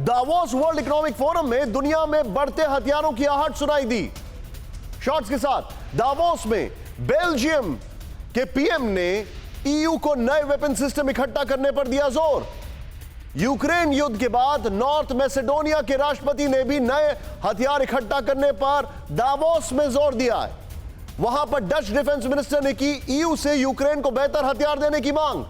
Davos world economic forum में दुनिया में बढ़ते हथियारों की आहट सुनाई दी। शॉर्ट्स के साथ दावोस में बेल्जियम के पीएम ने ईयू को नए वेपन सिस्टम इकट्ठा करने पर दिया जोर। यूक्रेन युद्ध के बाद नॉर्थ मैसेडोनिया के राष्ट्रपति ने भी नए हथियार इकट्ठा करने पर दावोस में जोर दिया है। वहां पर डच डिफेंस मिनिस्टर ने की ईयू से यूक्रेन को बेहतर हथियार देने की मांग।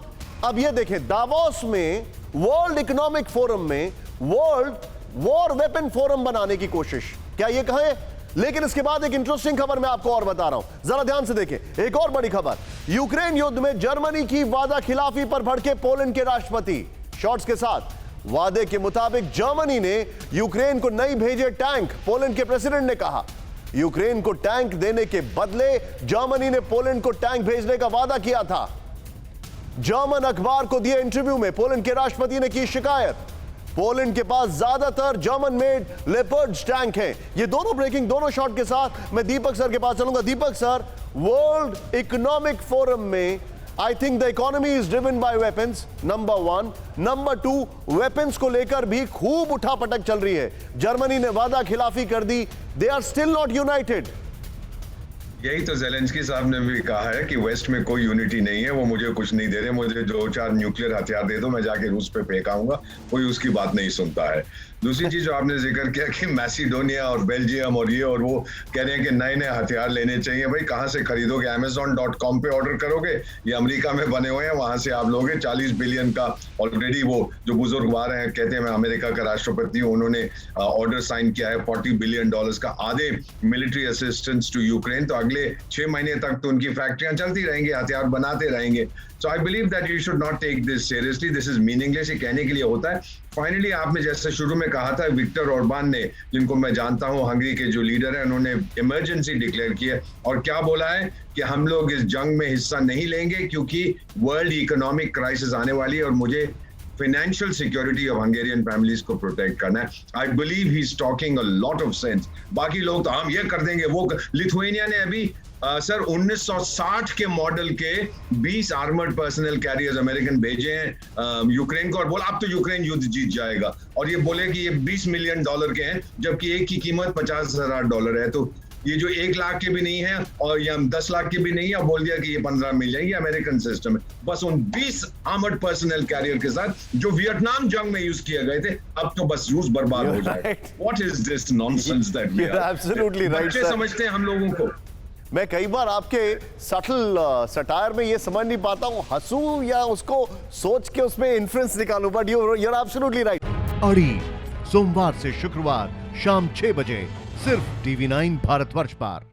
अब यह देखें, दावोस में वर्ल्ड इकोनॉमिक फोरम में वर्ल्ड वॉर वेपन फोरम बनाने की कोशिश, क्या यह कहें? लेकिन इसके बाद एक इंटरेस्टिंग खबर मैं आपको और बता रहा हूं, जरा ध्यान से देखें। एक और बड़ी खबर, यूक्रेन युद्ध में जर्मनी की वादा खिलाफी पर भड़के पोलैंड के राष्ट्रपति। शॉर्ट्स के साथ, वादे के मुताबिक जर्मनी ने यूक्रेन को नहीं भेजे टैंक। पोलैंड के प्रेसिडेंट ने कहा यूक्रेन को टैंक देने के बदले जर्मनी ने पोलैंड को टैंक भेजने का वादा किया था। जर्मन अखबार को दिए इंटरव्यू में पोलैंड के राष्ट्रपति ने की शिकायत, पोलैंड के पास ज्यादातर जर्मन मेड लेपर्ड्स टैंक हैं। ये दोनों ब्रेकिंग, दोनों शॉट के साथ मैं दीपक सर के पास चलूंगा। दीपक सर, वर्ल्ड इकोनॉमिक फोरम में I think the economy is driven by weapons, number 1। Number 2, weapons को लेकर भी खूब उठापटक चल रही है। जर्मनी ने वादा खिलाफी कर दी, they are still not united. यही तो ज़ेलेंस्की साहब ने भी कहा है कि वेस्ट में कोई यूनिटी नहीं है, वो मुझे कुछ नहीं दे रहे, मुझे 2-4 न्यूक्लियर हथियार दे दो, मैं जाके रूस पे फेंकाऊंगा, कोई उसकी बात नहीं सुनता है। दूसरी चीज जो आपने जिक्र किया कि मैसिडोनिया और बेल्जियम और ये और वो कह रहे हैं कि नए नए हथियार लेने चाहिए। भाई कहाँ से खरीदोगे? Amazon.com पे ऑर्डर करोगे? ये अमेरिका में बने हुए हैं, वहां से आप लोगे। 40 बिलियन का ऑलरेडी वो जो बुजुर्ग आ रहे हैं, कहते हैं मैं अमेरिका का राष्ट्रपति हूँ, उन्होंने ऑर्डर साइन किया है $40 बिलियन का, आधे मिलिट्री असिस्टेंस टू यूक्रेन। तो अगले 6 महीने तक तो उनकी फैक्ट्रियां चलती रहेंगी, हथियार बनाते रहेंगे। So I believe that you should not take this seriously. This is meaningless. ये कहने के लिए होता है। फाइनली आपने जैसे शुरू में कहा था, विक्टर ऑर्बान ने, जिनको मैं जानता हूँ, हंगरी के जो लीडर हैं, उन्होंने इमरजेंसी डिक्लेयर की है और क्या बोला है कि हम लोग इस जंग में हिस्सा नहीं लेंगे क्योंकि वर्ल्ड इकोनॉमिक क्राइसिस आने वाली है और मुझे financial security of Hungarian families को प्रोटेक्ट करना है। I believe he is talking a lot of sense. बाकी लोग तो हम ये कर देंगे, वो लिथुआनिया ने अभी सर 1960 के मॉडल के 20 आर्मर्ड पर्सनल कैरियर्स अमेरिकन भेजे हैं यूक्रेन को और बोला अब तो यूक्रेन युद्ध जीत जाएगा। और ये बोले कि ये $20 मिलियन के हैं, जबकि एक की कीमत $50,000 है। तो ये जो 1 लाख के भी नहीं है और ये 10 लाख के भी नहीं है, बोल दिया कि ये 15 मिल जाएंगे। अमेरिकन सिस्टम है। बस उन 20 आर्मर्ड पर्सनल कैरियर के साथ जो वियतनाम जंग में यूज किए गए थे, अब तो बस रूस बर्बाद हो जाए। What is this nonsense that we are? Absolutely right. बच्चे समझते हैं हम लोगों को। मैं कई बार आपके सटल सटायर में ये समझ नहीं पाता हूं, हंसूं या उसको सोच के उसमें इन्फ्लुएंस निकालूं, but you are absolutely right. अड़ी सोमवार से शुक्रवार शाम 6 बजे सिर्फ TV9 भारतवर्ष पर।